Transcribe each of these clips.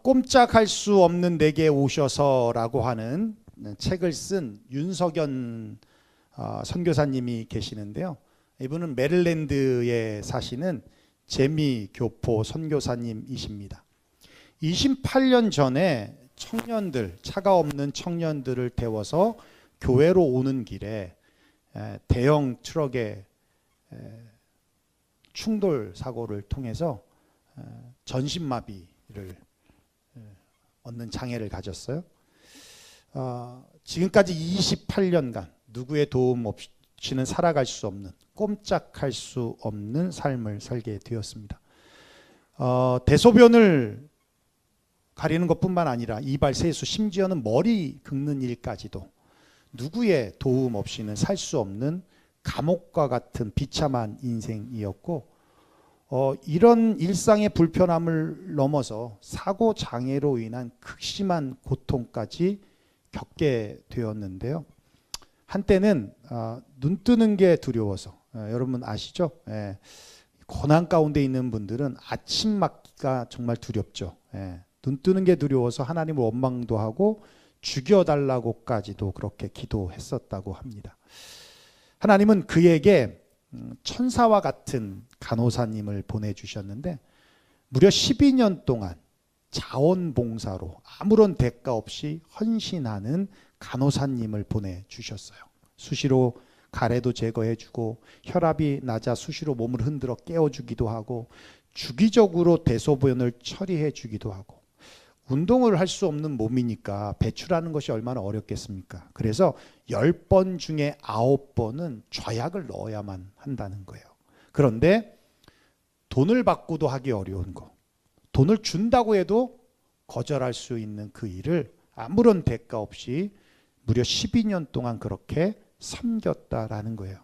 꼼짝할 수 없는 내게 오셔서라고 하는 책을 쓴 윤석연 선교사님이 계시는데요. 이분은 메릴랜드에 사시는 재미교포 선교사님이십니다. 28년 전에 청년들, 차가 없는 청년들을 태워서 교회로 오는 길에 대형 트럭의 충돌 사고를 통해서 전신마비를 얻는 장애를 가졌어요. 지금까지 28년간 누구의 도움 없이는 살아갈 수 없는, 꼼짝할 수 없는 삶을 살게 되었습니다. 대소변을 가리는 것뿐만 아니라 이발, 세수, 심지어는 머리 긁는 일까지도 누구의 도움 없이는 살 수 없는 감옥과 같은 비참한 인생이었고, 이런 일상의 불편함을 넘어서 사고 장애로 인한 극심한 고통까지 겪게 되었는데요. 한때는 눈 뜨는 게 두려워서, 여러분 아시죠? 고난 가운데 있는 분들은 아침 맞기가 정말 두렵죠. 눈 뜨는 게 두려워서 하나님을 원망도 하고 죽여달라고까지도 그렇게 기도했었다고 합니다. 하나님은 그에게 천사와 같은 간호사님을 보내주셨는데 무려 12년 동안 자원봉사로 아무런 대가 없이 헌신하는 간호사님을 보내주셨어요. 수시로 가래도 제거해주고 혈압이 낮아 수시로 몸을 흔들어 깨워주기도 하고 주기적으로 대소변을 처리해주기도 하고, 운동을 할 수 없는 몸이니까 배출하는 것이 얼마나 어렵겠습니까? 그래서 10번 중에 9번은 좌약을 넣어야만 한다는 거예요. 그런데 돈을 받고도 하기 어려운 거, 돈을 준다고 해도 거절할 수 있는 그 일을 아무런 대가 없이 무려 12년 동안 그렇게 섬겼다라는 거예요.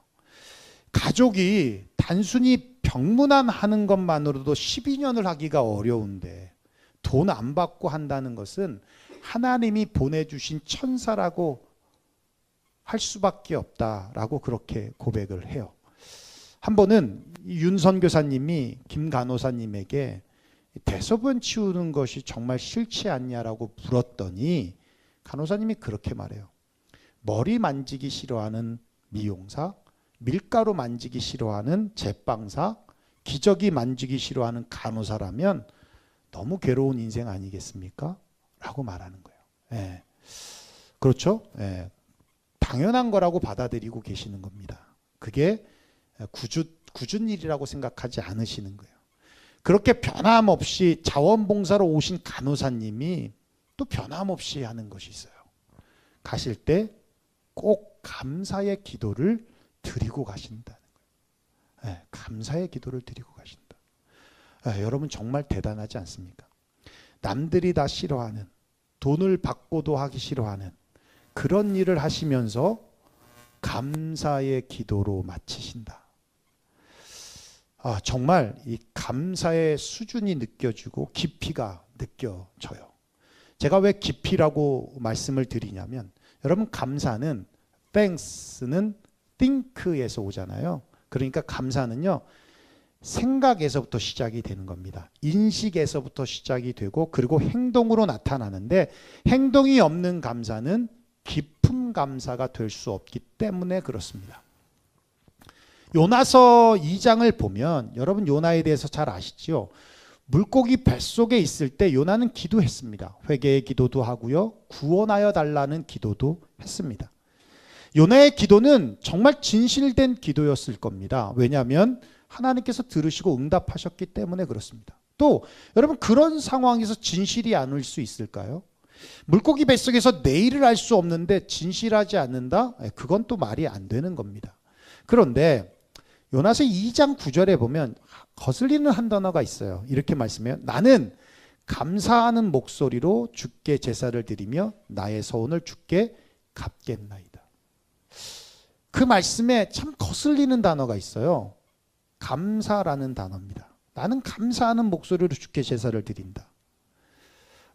가족이 단순히 병문안하는 것만으로도 12년을 하기가 어려운데 돈 안 받고 한다는 것은 하나님이 보내주신 천사라고 할 수밖에 없다라고 그렇게 고백을 해요. 한 번은 윤 선교사님이 김 간호사님에게 대소변 치우는 것이 정말 싫지 않냐라고 물었더니 간호사님이 그렇게 말해요. 머리 만지기 싫어하는 미용사, 밀가루 만지기 싫어하는 제빵사, 기저귀 만지기 싫어하는 간호사라면 너무 괴로운 인생 아니겠습니까? 라고 말하는 거예요. 그렇죠? 당연한 거라고 받아들이고 계시는 겁니다. 그게 굳은 일이라고 생각하지 않으시는 거예요. 그렇게 변함없이 자원봉사로 오신 간호사님이 또 변함없이 하는 것이 있어요. 가실 때 꼭 감사의 기도를 드리고 가신다는 거예요. 감사의 기도를 드리고 가신다. 여러분 정말 대단하지 않습니까? 남들이 다 싫어하는, 돈을 받고도 하기 싫어하는 그런 일을 하시면서 감사의 기도로 마치신다. 정말 이 감사의 수준이 느껴지고 깊이가 느껴져요. 제가 왜 깊이라고 말씀을 드리냐면, 여러분 감사는 thanks는 think에서 오잖아요. 그러니까 감사는요, 생각에서부터 시작이 되는 겁니다. 인식에서부터 시작이 되고 그리고 행동으로 나타나는데, 행동이 없는 감사는 깊은 감사가 될 수 없기 때문에 그렇습니다. 요나서 2장을 보면 여러분 요나에 대해서 잘 아시죠? 물고기 뱃속에 있을 때 요나는 기도했습니다. 회개의 기도도 하고요, 구원하여 달라는 기도도 했습니다. 요나의 기도는 정말 진실된 기도였을 겁니다. 왜냐하면 하나님께서 들으시고 응답하셨기 때문에 그렇습니다. 또 여러분 그런 상황에서 진실이 않을 수 있을까요? 물고기 뱃속에서 내일을 알 수 없는데 진실하지 않는다? 그건 또 말이 안 되는 겁니다. 그런데 요나서 2장 9절에 보면 거슬리는 한 단어가 있어요. 이렇게 말씀해요. 나는 감사하는 목소리로 주께 제사를 드리며 나의 서원을 주께 갚겠나이다. 그 말씀에 참 거슬리는 단어가 있어요. 감사라는 단어입니다. 나는 감사하는 목소리로 주께 제사를 드린다.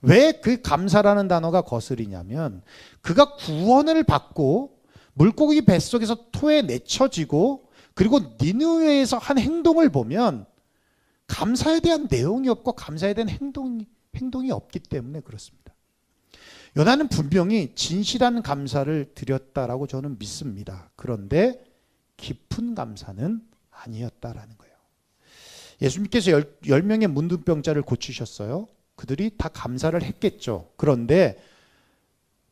왜 그 감사라는 단어가 거슬리냐면, 그가 구원을 받고 물고기 뱃속에서 토에 내쳐지고 그리고 니느웨에서 한 행동을 보면 감사에 대한 내용이 없고 감사에 대한 행동이 없기 때문에 그렇습니다. 요나는 분명히 진실한 감사를 드렸다라고 저는 믿습니다. 그런데 깊은 감사는 아니었다라는 거예요. 예수님께서 10명의 문둥병자를 고치셨어요. 그들이 다 감사를 했겠죠. 그런데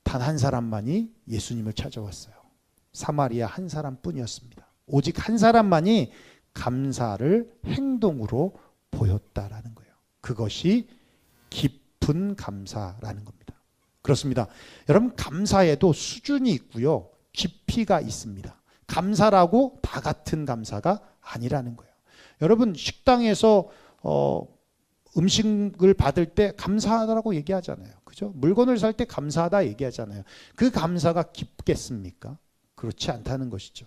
단 한 사람만이 예수님을 찾아왔어요. 사마리아 한 사람뿐이었습니다. 오직 한 사람만이 감사를 행동으로 보였다라는 거예요. 그것이 깊은 감사라는 겁니다. 그렇습니다. 여러분, 감사에도 수준이 있고요. 깊이가 있습니다. 감사라고 다 같은 감사가 아니라는 거예요. 여러분, 식당에서 음식을 받을 때 감사하다라고 얘기하잖아요. 그죠? 물건을 살 때 감사하다 얘기하잖아요. 그 감사가 깊겠습니까? 그렇지 않다는 것이죠.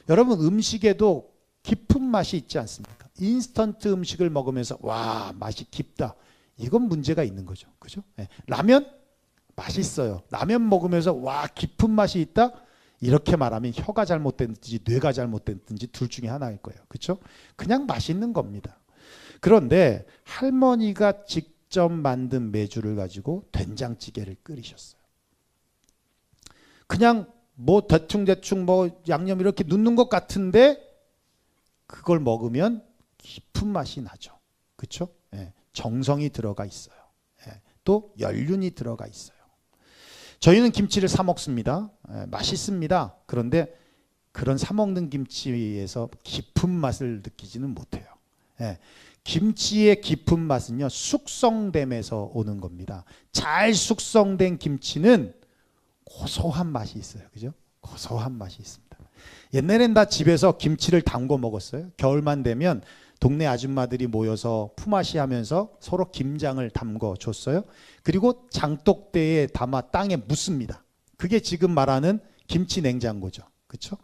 여러분, 음식에도 깊은 맛이 있지 않습니까? 인스턴트 음식을 먹으면서 와, 맛이 깊다. 이건 문제가 있는 거죠. 그죠? 네. 라면 맛있어요. 라면 먹으면서 와, 깊은 맛이 있다. 이렇게 말하면 혀가 잘못됐든지 뇌가 잘못됐든지 둘 중에 하나일 거예요. 그렇죠? 그냥 맛있는 겁니다. 그런데 할머니가 직접 만든 메주를 가지고 된장찌개를 끓이셨어요. 그냥 뭐 대충 뭐 양념 이렇게 넣는 것 같은데 그걸 먹으면 깊은 맛이 나죠. 그렇죠? 예, 정성이 들어가 있어요. 예, 또 연륜이 들어가 있어요. 저희는 김치를 사 먹습니다. 예, 맛있습니다. 그런데 그런 사 먹는 김치에서 깊은 맛을 느끼지는 못해요. 예, 김치의 깊은 맛은요, 숙성됨에서 오는 겁니다. 잘 숙성된 김치는 고소한 맛이 있어요. 그죠? 고소한 맛이 있습니다. 옛날엔 다 집에서 김치를 담궈 먹었어요. 겨울만 되면 동네 아줌마들이 모여서 품앗이 하면서 서로 김장을 담궈 줬어요. 그리고 장독대에 담아 땅에 묻습니다. 그게 지금 말하는 김치 냉장고죠. 그렇죠?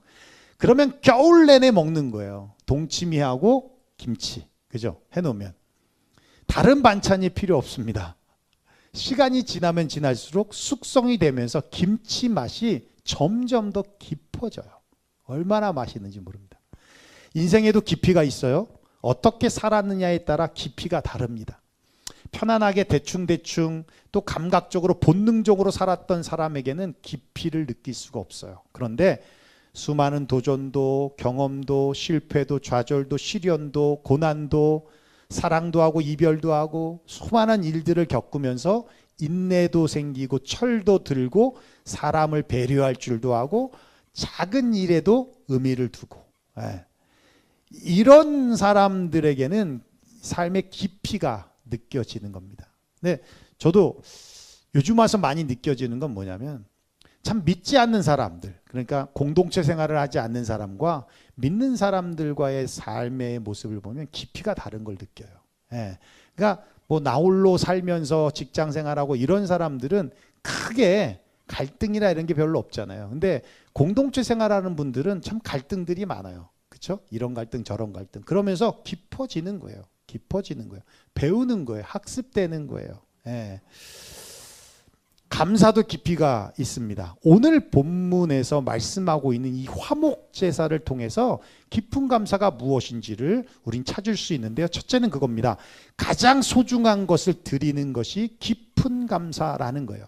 그러면 겨울 내내 먹는 거예요. 동치미하고 김치. 그죠? 해놓으면 다른 반찬이 필요 없습니다. 시간이 지나면 지날수록 숙성이 되면서 김치 맛이 점점 더 깊어져요. 얼마나 맛있는지 모릅니다. 인생에도 깊이가 있어요. 어떻게 살았느냐에 따라 깊이가 다릅니다. 편안하게 대충 또 감각적으로 본능적으로 살았던 사람에게는 깊이를 느낄 수가 없어요. 그런데 수많은 도전도 경험도 실패도 좌절도 시련도 고난도 사랑도 하고 이별도 하고 수많은 일들을 겪으면서 인내도 생기고 철도 들고 사람을 배려할 줄도 하고 작은 일에도 의미를 두고, 이런 사람들에게는 삶의 깊이가 느껴지는 겁니다. 근데 저도 요즘 와서 많이 느껴지는 건 뭐냐면 참 믿지 않는 사람들, 그러니까 공동체 생활을 하지 않는 사람과 믿는 사람들과의 삶의 모습을 보면 깊이가 다른 걸 느껴요. 그러니까 뭐 나홀로 살면서 직장 생활하고 이런 사람들은 크게 갈등이나 이런 게 별로 없잖아요. 근데 공동체 생활하는 분들은 참 갈등들이 많아요. 그렇죠? 이런 갈등 저런 갈등. 그러면서 깊어지는 거예요. 깊어지는 거예요. 배우는 거예요. 학습되는 거예요. 감사도 깊이가 있습니다. 오늘 본문에서 말씀하고 있는 이 화목 제사를 통해서 깊은 감사가 무엇인지를 우린 찾을 수 있는데요. 첫째는 그겁니다. 가장 소중한 것을 드리는 것이 깊은 감사라는 거예요.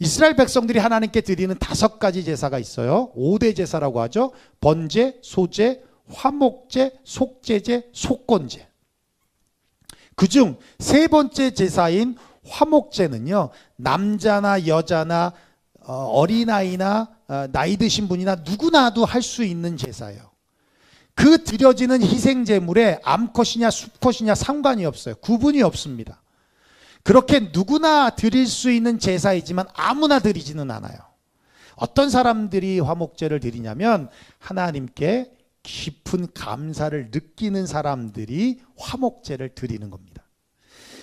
이스라엘 백성들이 하나님께 드리는 5가지 제사가 있어요. 5대 제사라고 하죠. 번제, 소제, 화목제, 속제제, 속건제. 그중 3번째 제사인 화목제는요, 남자나 여자나 어린아이나 나이 드신 분이나 누구나도 할 수 있는 제사예요. 그 드려지는 희생제물에 암컷이냐 수컷이냐 상관이 없어요. 구분이 없습니다. 그렇게 누구나 드릴 수 있는 제사이지만 아무나 드리지는 않아요. 어떤 사람들이 화목제를 드리냐면 하나님께 깊은 감사를 느끼는 사람들이 화목제를 드리는 겁니다.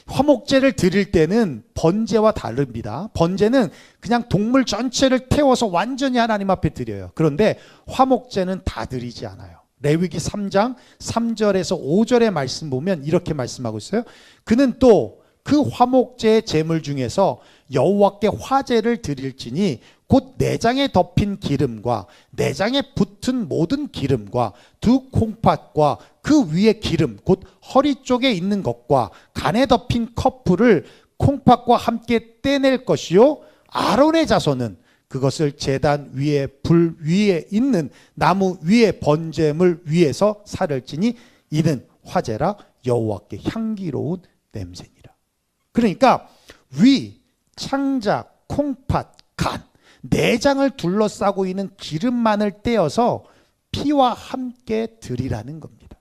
화목제를 드릴 때는 번제와 다릅니다. 번제는 그냥 동물 전체를 태워서 완전히 하나님 앞에 드려요. 그런데 화목제는 다 드리지 않아요. 레위기 3장 3절에서 5절의 말씀 보면 이렇게 말씀하고 있어요. 그는 또 그 화목제의 제물 중에서 여호와께 화제를 드릴지니 곧 내장에 덮인 기름과 내장에 붙은 모든 기름과 두 콩팥과 그 위에 기름 곧 허리 쪽에 있는 것과 간에 덮인 커플을 콩팥과 함께 떼낼 것이요 아론의 자손은 그것을 제단 위에 불 위에 있는 나무 위에 번제물 위에서 살을 찌니 이는 화제라 여호와께 향기로운 냄새니라. 그러니까 위, 창작, 콩팥, 간, 내장을 둘러싸고 있는 기름만을 떼어서 피와 함께 드리라는 겁니다.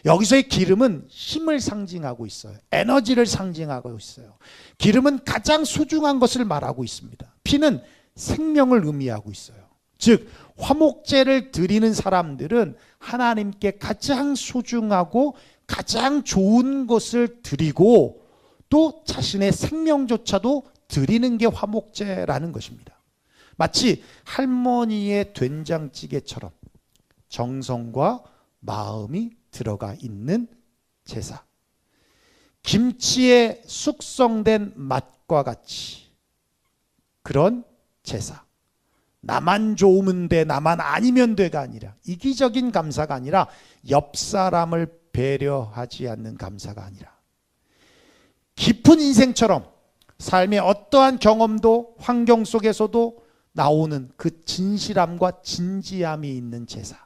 여기서의 기름은 힘을 상징하고 있어요. 에너지를 상징하고 있어요. 기름은 가장 소중한 것을 말하고 있습니다. 피는 생명을 의미하고 있어요. 즉 화목제를 드리는 사람들은 하나님께 가장 소중하고 가장 좋은 것을 드리고 또 자신의 생명조차도 드리는 게 화목제라는 것입니다. 마치 할머니의 된장찌개처럼 정성과 마음이 들어가 있는 제사. 김치의 숙성된 맛과 같이 그런 제사. 나만 좋으면 돼, 나만 아니면 돼가 아니라 이기적인 감사가 아니라 옆 사람을 배려하지 않는 감사가 아니라 깊은 인생처럼 삶의 어떠한 경험도 환경 속에서도 나오는 그 진실함과 진지함이 있는 제사.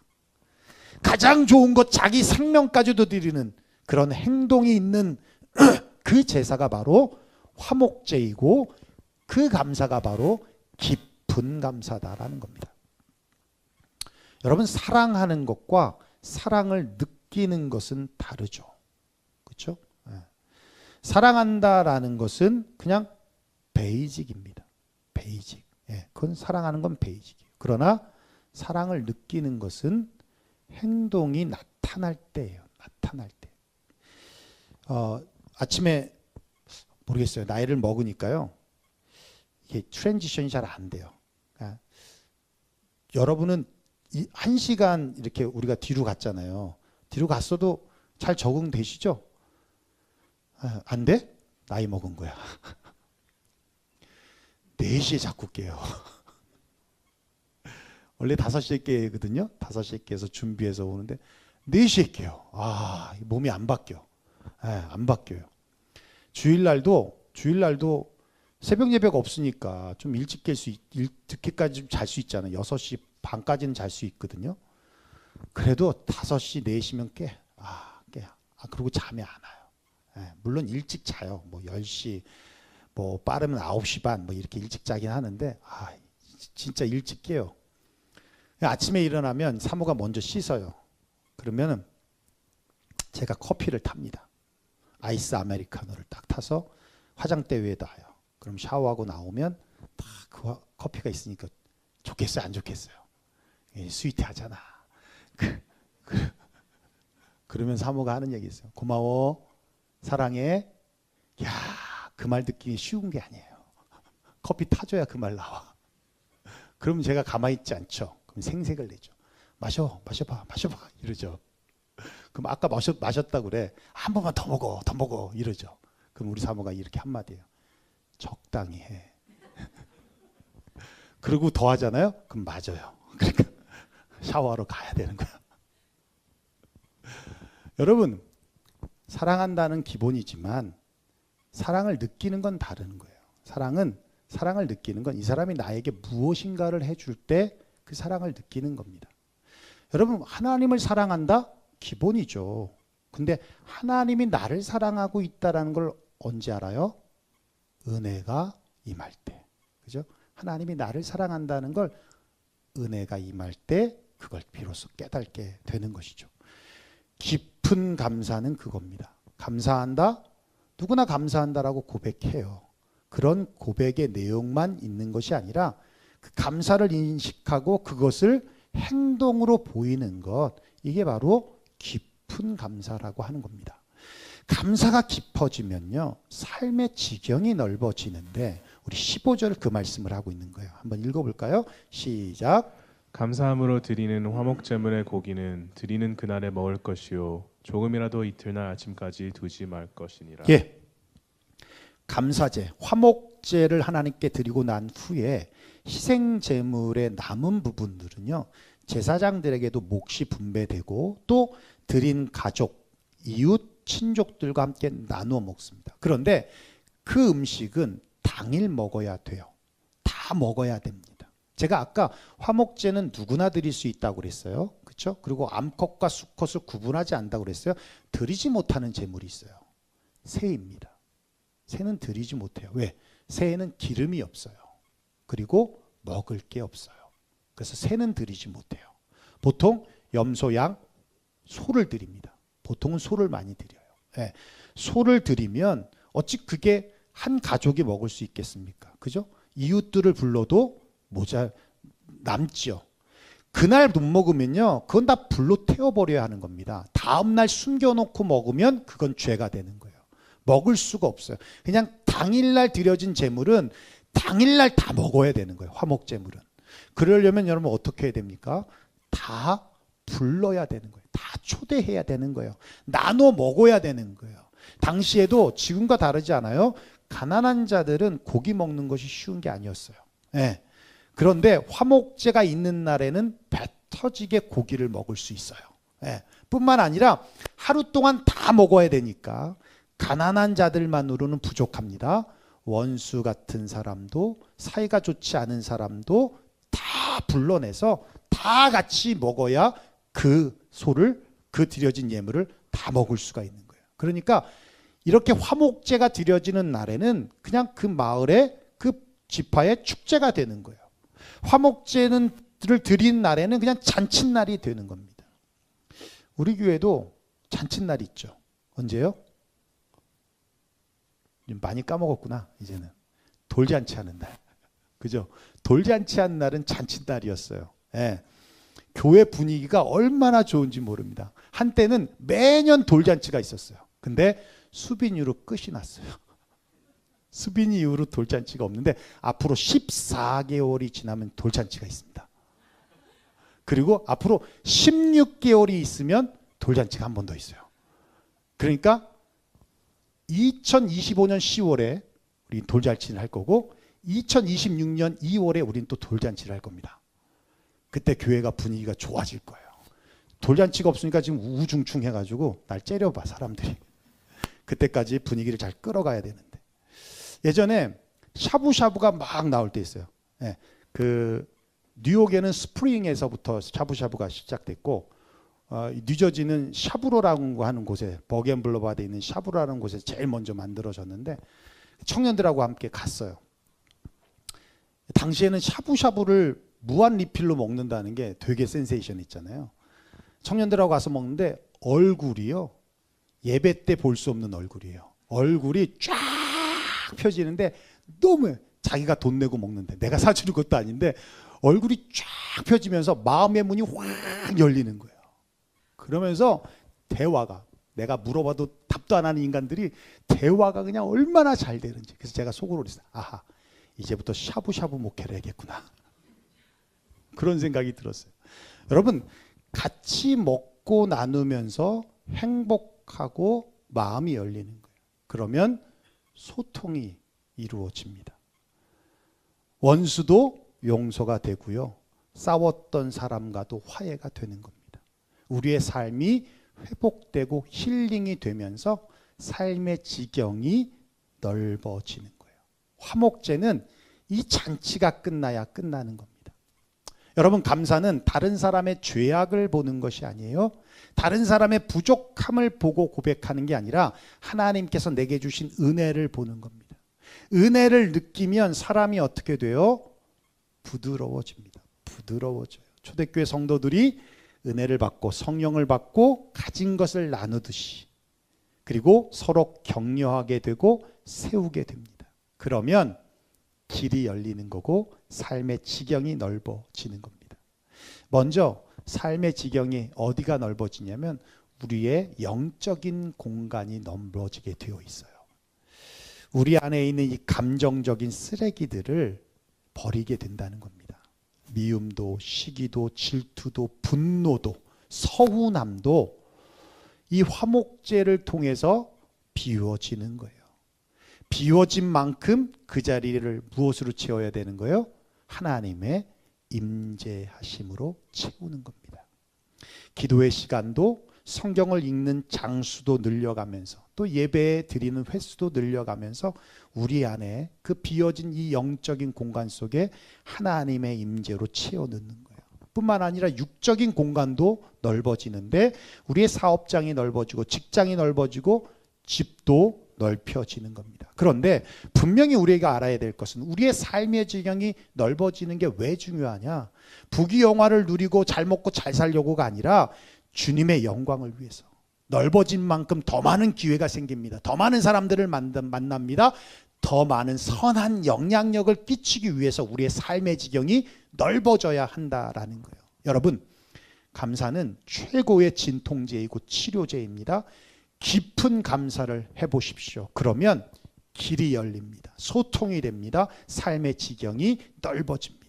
가장 좋은 것 자기 생명까지도 드리는 그런 행동이 있는 그 제사가 바로 화목제이고 그 감사가 바로 깊은 감사다라는 겁니다. 여러분 사랑하는 것과 사랑을 느끼는 것은 다르죠. 그렇죠? 사랑한다라는 것은 그냥 베이직입니다. 베이직. 그건 사랑하는 건 베이직이에요. 그러나 사랑을 느끼는 것은 행동이 나타날 때예요. 나타날 때. 아침에 모르겠어요. 나이를 먹으니까요. 이게 트랜지션이 잘 안 돼요. 그러니까 여러분은 한 시간 이렇게 우리가 뒤로 갔잖아요. 뒤로 갔어도 잘 적응되시죠? 안 돼? 나이 먹은 거야. 4시에 자꾸 깨요. 원래 5시에 깨거든요. 5시에 깨서 준비해서 오는데 4시에 깨요. 몸이 안 바뀌어. 안 바뀌어요. 주일날도 새벽 예배가 없으니까 좀 일찍 늦게까지 좀 잘 수 있잖아요. 6시 반까지는 잘 수 있거든요. 그래도 5시, 4시면 깨. 깨. 그리고 잠이 안 와요. 물론 일찍 자요. 뭐 10시, 뭐 빠르면 9시 반, 뭐 이렇게 일찍 자긴 하는데, 진짜 일찍 깨요. 아침에 일어나면 사모가 먼저 씻어요. 그러면은 제가 커피를 탑니다. 아이스 아메리카노를 딱 타서 화장대 위에 놔요. 그럼 샤워하고 나오면 딱 그 커피가 있으니까 좋겠어요, 안 좋겠어요? 스위트하잖아. 그러면 사모가 하는 얘기 있어요. 고마워, 사랑해. 야, 그 말 듣기 쉬운 게 아니에요. 커피 타줘야 그 말 나와. 그러면 제가 가만히 있지 않죠. 그럼 생색을 내죠. 마셔봐 이러죠. 그럼 아까 마셨다고 그래. 한 번만 더 먹어 이러죠. 그럼 우리 사모가 이렇게 한마디예요. 적당히 해. 그리고 더 하잖아요. 그럼 맞아요. 그러니까 샤워하러 가야 되는 거야. 여러분, 사랑한다는 기본이지만 사랑을 느끼는 건 다른 거예요. 사랑을 느끼는 건 이 사람이 나에게 무엇인가를 해줄 때 그 사랑을 느끼는 겁니다. 여러분, 하나님을 사랑한다? 기본이죠. 근데 하나님이 나를 사랑하고 있다는 걸 언제 알아요? 은혜가 임할 때. 그죠? 하나님이 나를 사랑한다는 걸 은혜가 임할 때 그걸 비로소 깨닫게 되는 것이죠. 깊은 감사는 그겁니다. 감사한다? 누구나 감사한다라고 고백해요. 그런 고백의 내용만 있는 것이 아니라 그 감사를 인식하고 그것을 행동으로 보이는 것, 이게 바로 깊은 감사라고 하는 겁니다. 감사가 깊어지면요, 삶의 지경이 넓어지는데 우리 15절 그 말씀을 하고 있는 거예요. 한번 읽어볼까요? 시작. 감사함으로 드리는 화목제물의 고기는 드리는 그날에 먹을 것이요 조금이라도 이틀날 아침까지 두지 말 것이니라. 예, 감사제, 화목제를 하나님께 드리고 난 후에 희생제물의 남은 부분들은요, 제사장들에게도 몫이 분배되고 또 드린 가족, 이웃, 친족들과 함께 나누어 먹습니다. 그런데 그 음식은 당일 먹어야 돼요. 다 먹어야 됩니다. 제가 아까 화목제는 누구나 드릴 수 있다고 그랬어요. 그렇죠? 그리고 암컷과 수컷을 구분하지 않는다고 그랬어요. 드리지 못하는 제물이 있어요. 새입니다. 새는 드리지 못해요. 왜? 새에는 기름이 없어요. 그리고 먹을 게 없어요. 그래서 새는 드리지 못해요. 보통 염소, 양, 소를 드립니다. 보통은 소를 많이 드려요. 네. 소를 드리면 어찌 그게 한 가족이 먹을 수 있겠습니까? 그죠? 이웃들을 불러도 남지요. 그날 못 먹으면요, 그건 다 불로 태워버려야 하는 겁니다. 다음날 숨겨놓고 먹으면 그건 죄가 되는 거예요. 먹을 수가 없어요. 그냥 당일날 드려진 제물은 당일날 다 먹어야 되는 거예요. 화목제물은. 그러려면 여러분 어떻게 해야 됩니까? 다 불러야 되는 거예요. 다 초대해야 되는 거예요. 나눠 먹어야 되는 거예요. 당시에도 지금과 다르지 않아요. 가난한 자들은 고기 먹는 것이 쉬운 게 아니었어요. 네. 그런데 화목제가 있는 날에는 배 터지게 고기를 먹을 수 있어요. 네. 뿐만 아니라 하루 동안 다 먹어야 되니까 가난한 자들만으로는 부족합니다. 원수 같은 사람도 사이가 좋지 않은 사람도 다 불러내서 다 같이 먹어야 그 소를, 그 드려진 예물을 다 먹을 수가 있는 거예요. 그러니까 이렇게 화목제가 드려지는 날에는 그냥 그 마을의 그 지파의 축제가 되는 거예요. 화목제를 드리는 날에는 그냥 잔칫날이 되는 겁니다. 우리 교회도 잔칫날이 있죠. 언제요? 많이 까먹었구나. 이제는 돌잔치 하는 날. 그죠? 돌잔치 하는 날은 잔칫날이었어요. 예. 교회 분위기가 얼마나 좋은지 모릅니다. 한때는 매년 돌잔치가 있었어요. 근데 수빈 이후로 끝이 났어요. 수빈 이후로 돌잔치가 없는데 앞으로 14개월이 지나면 돌잔치가 있습니다. 그리고 앞으로 16개월이 있으면 돌잔치가 한 번 더 있어요. 그러니까 2025년 10월에 우리 돌잔치를 할 거고 2026년 2월에 우리는 또 돌잔치를 할 겁니다. 그때 교회가 분위기가 좋아질 거예요. 돌잔치가 없으니까 지금 우중충 해가지고 날 째려봐 사람들이. 그때까지 분위기를 잘 끌어가야 되는데. 예전에 샤브샤브가 막 나올 때 있어요. 예, 그 뉴욕에는 스프링에서부터 샤브샤브가 시작됐고 뉴저지는 샤브로라고 하는 곳에 버겐블러바드에 있는 샤브로라는 곳에 제일 먼저 만들어졌는데 청년들하고 함께 갔어요. 당시에는 샤브샤브를 무한 리필로 먹는다는 게 되게 센세이션 있잖아요. 청년들하고 가서 먹는데 얼굴이요. 예배 때 볼 수 없는 얼굴이에요. 얼굴이 쫙 펴지는데 너무 자기가 돈 내고 먹는데 내가 사주는 것도 아닌데 얼굴이 쫙 펴지면서 마음의 문이 확 열리는 거예요. 그러면서 대화가 내가 물어봐도 답도 안 하는 인간들이 대화가 그냥 얼마나 잘 되는지. 그래서 제가 속으로 그랬어요. 아하, 이제부터 샤브샤브 목회를 해야겠구나. 그런 생각이 들었어요. 여러분 같이 먹고 나누면서 행복하고 마음이 열리는 거예요. 그러면 소통이 이루어집니다. 원수도 용서가 되고요. 싸웠던 사람과도 화해가 되는 겁니다. 우리의 삶이 회복되고 힐링이 되면서 삶의 지경이 넓어지는 거예요. 화목제는 이 잔치가 끝나야 끝나는 겁니다. 여러분 감사는 다른 사람의 죄악을 보는 것이 아니에요. 다른 사람의 부족함을 보고 고백하는 게 아니라 하나님께서 내게 주신 은혜를 보는 겁니다. 은혜를 느끼면 사람이 어떻게 돼요? 부드러워집니다. 부드러워져요. 초대교회 성도들이 은혜를 받고 성령을 받고 가진 것을 나누듯이 그리고 서로 격려하게 되고 세우게 됩니다. 그러면 길이 열리는 거고 삶의 지경이 넓어지는 겁니다. 먼저 삶의 지경이 어디가 넓어지냐면 우리의 영적인 공간이 넓어지게 되어 있어요. 우리 안에 있는 이 감정적인 쓰레기들을 버리게 된다는 겁니다. 미움도, 시기도, 질투도, 분노도, 서운함도 이 화목제를 통해서 비워지는 거예요. 비워진 만큼 그 자리를 무엇으로 채워야 되는 거예요? 하나님의 임재하심으로 채우는 겁니다. 기도의 시간도 성경을 읽는 장수도 늘려가면서 또 예배 드리는 횟수도 늘려가면서 우리 안에 그 비어진 이 영적인 공간 속에 하나님의 임재로 채워넣는 거예요. 뿐만 아니라 육적인 공간도 넓어지는데 우리의 사업장이 넓어지고 직장이 넓어지고 집도 넓혀지는 겁니다. 그런데 분명히 우리가 알아야 될 것은 우리의 삶의 지경이 넓어지는 게 왜 중요하냐? 부귀영화를 누리고 잘 먹고 잘 살려고가 아니라 주님의 영광을 위해서 넓어진 만큼 더 많은 기회가 생깁니다. 더 많은 사람들을 만납니다. 더 많은 선한 영향력을 끼치기 위해서 우리의 삶의 지경이 넓어져야 한다라는 거예요. 여러분, 감사는 최고의 진통제이고 치료제입니다. 깊은 감사를 해보십시오. 그러면 길이 열립니다. 소통이 됩니다. 삶의 지경이 넓어집니다.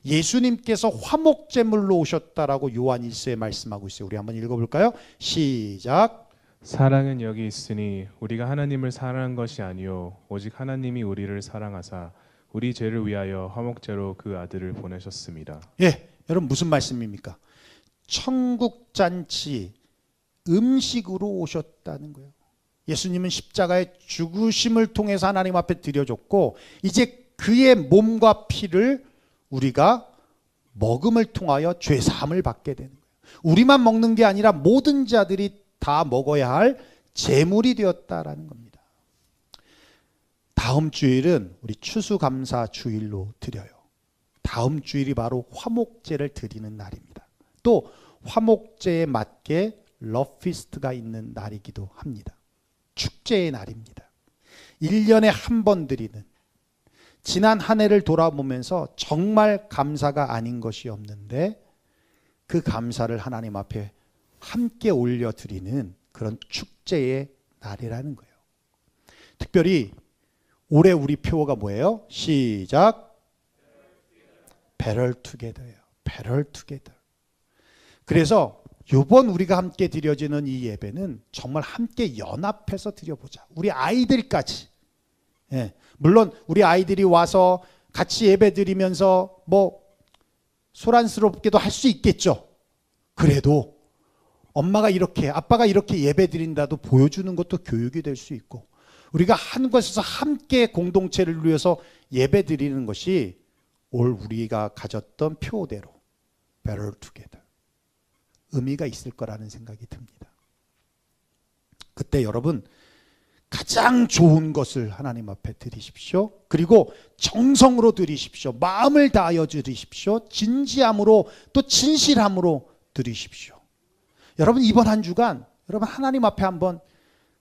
예수님께서 화목제물로 오셨다라고 요한 1서에 말씀하고 있어요. 우리 한번 읽어볼까요? 시작. 사랑은 여기 있으니 우리가 하나님을 사랑한 것이 아니요 오직 하나님이 우리를 사랑하사 우리 죄를 위하여 화목제로 그 아들을 보내셨습니다. 예, 여러분 무슨 말씀입니까? 천국 잔치 음식으로 오셨다는 거예요. 예수님은 십자가의 죽으심을 통해서 하나님 앞에 드려졌고 이제 그의 몸과 피를 우리가 먹음을 통하여 죄사함을 받게 되는 거예요. 우리만 먹는 게 아니라 모든 자들이 다 먹어야 할 제물이 되었다라는 겁니다. 다음 주일은 우리 추수감사 주일로 드려요. 다음 주일이 바로 화목제를 드리는 날입니다. 또 화목제에 맞게 러피스트가 있는 날이기도 합니다. 축제의 날입니다. 1년에 한 번 드리는, 지난 한 해를 돌아보면서 정말 감사가 아닌 것이 없는데 그 감사를 하나님 앞에 함께 올려드리는 그런 축제의 날이라는 거예요. 특별히 올해 우리 표어가 뭐예요? 시작. Better Together예요. Better Together. 그래서 이번 우리가 함께 드려지는 이 예배는 정말 함께 연합해서 드려보자. 우리 아이들까지. 예, 물론 우리 아이들이 와서 같이 예배 드리면서 뭐 소란스럽게도 할 수 있겠죠. 그래도 엄마가 이렇게 아빠가 이렇게 예배 드린다도 보여주는 것도 교육이 될 수 있고 우리가 한 곳에서 함께 공동체를 위해서 예배 드리는 것이 올 우리가 가졌던 표대로 Better Together 의미가 있을 거라는 생각이 듭니다. 그때 여러분 가장 좋은 것을 하나님 앞에 드리십시오. 그리고 정성으로 드리십시오. 마음을 다하여 드리십시오. 진지함으로 또 진실함으로 드리십시오. 여러분 이번 한 주간 여러분 하나님 앞에 한번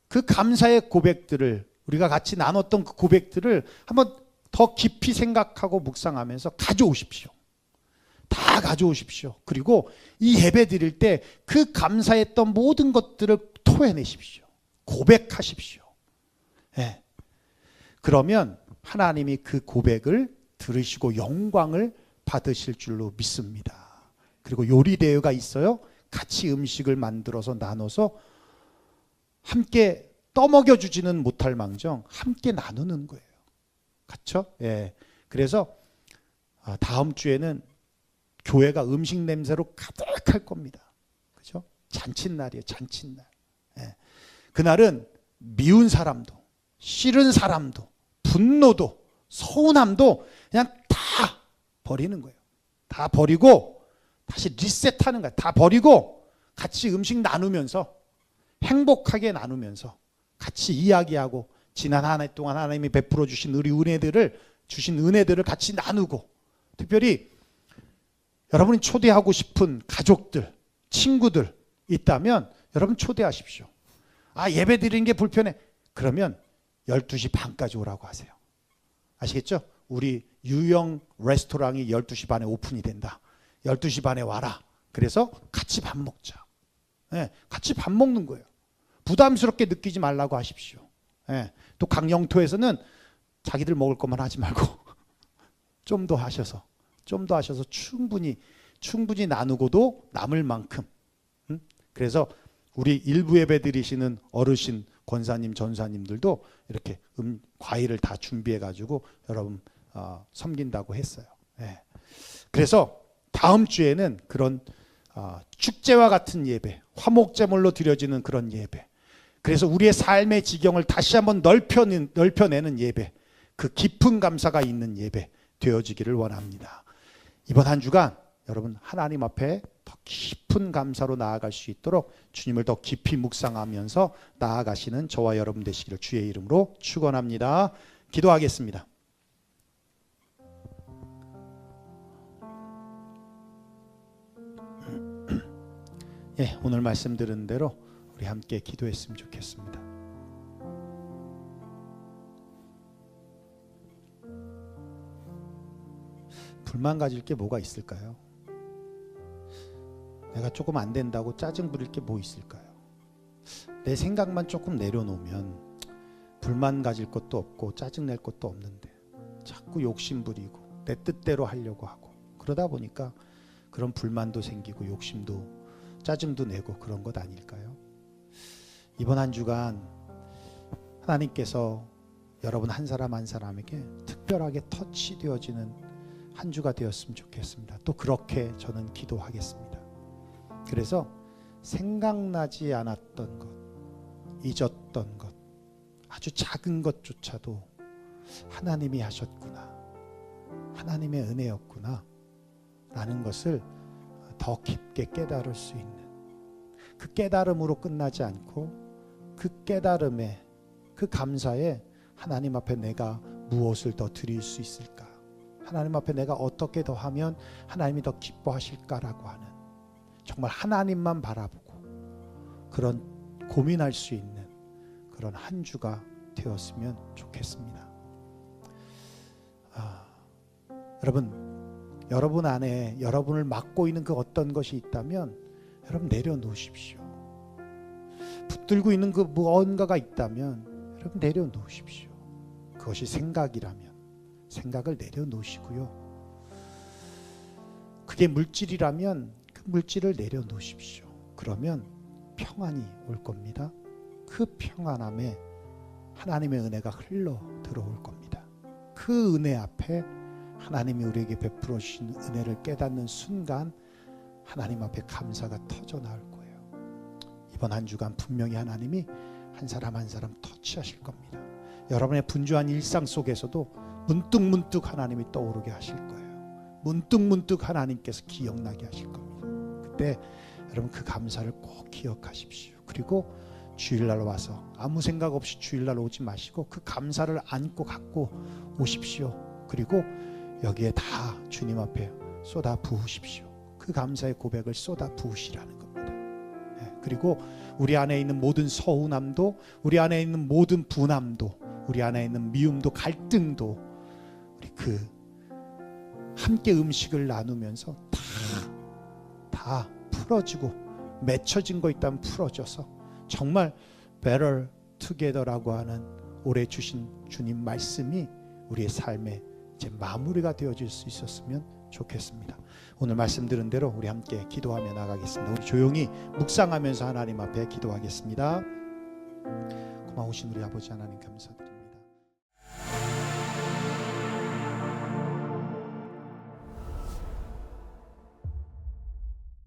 그 감사의 고백들을 우리가 같이 나눴던 그 고백들을 한번 더 깊이 생각하고 묵상하면서 가져오십시오. 다 가져오십시오. 그리고 이 예배 드릴 때 그 감사했던 모든 것들을 토해내십시오. 고백하십시오. 예. 그러면 하나님이 그 고백을 들으시고 영광을 받으실 줄로 믿습니다. 그리고 요리 대회가 있어요. 같이 음식을 만들어서 나눠서 함께 떠먹여 주지는 못할 망정 함께 나누는 거예요. 그렇죠? 예. 그래서 다음 주에는 교회가 음식 냄새로 가득할 겁니다. 그렇죠? 잔칫날이에요. 잔칫날. 예. 그날은 미운 사람도 싫은 사람도 분노도 서운함도 그냥 다 버리는 거예요. 다 버리고 다시 리셋하는 거예요. 다 버리고 같이 음식 나누면서 행복하게 나누면서 같이 이야기하고 지난 한 해 동안 하나님이 베풀어 주신 우리 은혜들을 같이 나누고 특별히 여러분이 초대하고 싶은 가족들, 친구들 있다면 여러분 초대하십시오. 예배 드리는 게 불편해. 그러면 12시 반까지 오라고 하세요. 아시겠죠? 우리 유영 레스토랑이 12시 반에 오픈이 된다. 12시 반에 와라. 그래서 같이 밥 먹자. 네, 같이 밥 먹는 거예요. 부담스럽게 느끼지 말라고 하십시오. 네, 또 강영토에서는 자기들 먹을 것만 하지 말고 좀 더 하셔서 충분히 나누고도 남을 만큼. 그래서 우리 일부 예배 드리시는 어르신 권사님 전사님들도 이렇게 과일을 다 준비해 가지고 여러분 섬긴다고 했어요. 예. 그래서 다음 주에는 그런 축제와 같은 예배, 화목제물로 드려지는 그런 예배, 그래서 우리의 삶의 지경을 다시 한번 넓혀내는 예배, 그 깊은 감사가 있는 예배 되어지기를 원합니다. 이번 한 주간 여러분 하나님 앞에 더 깊은 감사로 나아갈 수 있도록 주님을 더 깊이 묵상하면서 나아가시는 저와 여러분 되시기를 주의 이름으로 축원합니다. 기도하겠습니다. 예, 오늘 말씀 들은 대로 우리 함께 기도했으면 좋겠습니다. 불만 가질 게 뭐가 있을까요? 내가 조금 안 된다고 짜증 부릴 게 뭐 있을까요? 내 생각만 조금 내려놓으면 불만 가질 것도 없고 짜증 낼 것도 없는데 자꾸 욕심 부리고 내 뜻대로 하려고 하고 그러다 보니까 그런 불만도 생기고 욕심도 짜증도 내고 그런 것 아닐까요? 이번 한 주간 하나님께서 여러분 한 사람 한 사람에게 특별하게 터치되어지는 한 주가 되었으면 좋겠습니다. 또 그렇게 저는 기도하겠습니다. 그래서 생각나지 않았던 것, 잊었던 것, 아주 작은 것조차도 하나님이 하셨구나, 하나님의 은혜였구나 라는 것을 더 깊게 깨달을 수 있는, 그 깨달음으로 끝나지 않고 그 깨달음에, 그 감사에 하나님 앞에 내가 무엇을 더 드릴 수 있을까, 하나님 앞에 내가 어떻게 더 하면 하나님이 더 기뻐하실까라고 하는, 정말 하나님만 바라보고 그런 고민할 수 있는 그런 한 주가 되었으면 좋겠습니다. 여러분 안에 여러분을 막고 있는 그 어떤 것이 있다면 여러분 내려놓으십시오. 붙들고 있는 그 무언가가 있다면 여러분 내려놓으십시오. 그것이 생각이라면 생각을 내려놓으시고요. 그게 물질이라면 그 물질을 내려놓으십시오. 그러면 평안이 올 겁니다. 그 평안함에 하나님의 은혜가 흘러 들어올 겁니다. 그 은혜 앞에 하나님이 우리에게 베풀어 주신 은혜를 깨닫는 순간 하나님 앞에 감사가 터져 나올 거예요. 이번 한 주간 분명히 하나님이 한 사람 한 사람 터치하실 겁니다. 여러분의 분주한 일상 속에서도 문득문득 하나님이 떠오르게 하실 거예요. 문득문득 하나님께서 기억나게 하실 겁니다. 그때 여러분 그 감사를 꼭 기억하십시오. 그리고 주일날 와서 아무 생각 없이 주일날 오지 마시고 그 감사를 안고 갖고 오십시오. 그리고 여기에 다 주님 앞에 쏟아 부으십시오. 그 감사의 고백을 쏟아 부으시라는 겁니다. 그리고 우리 안에 있는 모든 서운함도, 우리 안에 있는 모든 분함도, 우리 안에 있는 미움도 갈등도 우리 그 함께 음식을 나누면서 다 풀어지고 맺혀진 거 있다면 풀어져서 정말 better together라고 하는 올해 주신 주님 말씀이 우리의 삶에 이제 마무리가 되어질 수 있었으면 좋겠습니다. 오늘 말씀 들은 대로 우리 함께 기도하며 나가겠습니다. 우리 조용히 묵상하면서 하나님 앞에 기도하겠습니다. 고마우신 우리 아버지 하나님 감사드립니다.